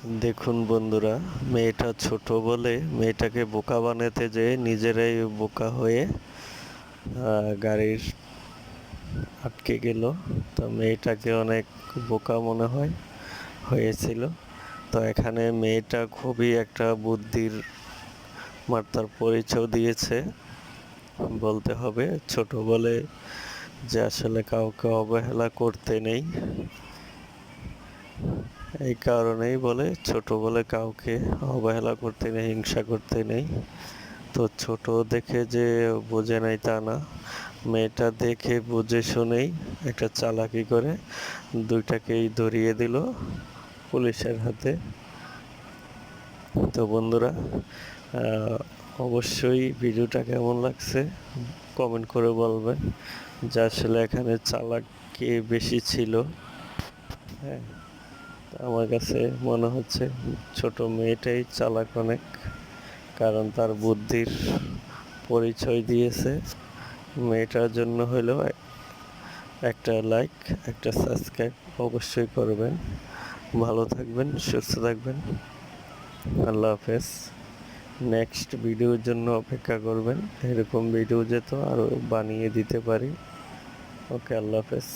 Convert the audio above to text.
দেখুন বন্ধুরা, মেয়েটা ছোট বলে মেয়েটাকে বোকা বানাতে যেয়ে নিজেরাই বোকা হয়ে গাড়ির আটকে গেল। তো মেয়েটাকে অনেক বোকা মনে হয়েছিল। তো এখানে মেয়েটা খুবই একটা বুদ্ধির মাত্রার পরিচয় দিয়েছে বলতে হবে। ছোট বলে যে আসলে কাউকে অবহেলা করতে নেই, এই কারণেই বলে ছোট বলে কাউকে অবহেলা করতে নেই, হিংসা করতে নেই। তো ছোট দেখে যে বোঝে নাই তা না, মেয়েটা দেখে বুঝে শুনেই একটা চালাকি করে দুইটাকেই ধরিয়ে দিল পুলিশের হাতে। তো বন্ধুরা, অবশ্যই ভিডিওটা কেমন লাগছে কমেন্ট করে বলবেন যে আসলে এখানে চালাক কে বেশি ছিল। হ্যাঁ, আমার কাছে মনে হচ্ছে ছোট মেয়েটাই চালাক অনেক, কারণ তার বুদ্ধির পরিচয় দিয়েছে। মেয়েটার জন্য হলেও একটা লাইক, একটা সাবস্ক্রাইব অবশ্যই করবেন। ভালো থাকবেন, সুস্থ থাকবেন। আল্লাহ হাফেজ। নেক্সট ভিডিওর জন্য অপেক্ষা করবেন, এরকম ভিডিও যেত আরও বানিয়ে দিতে পারি। ওকে, আল্লাহ হাফেজ।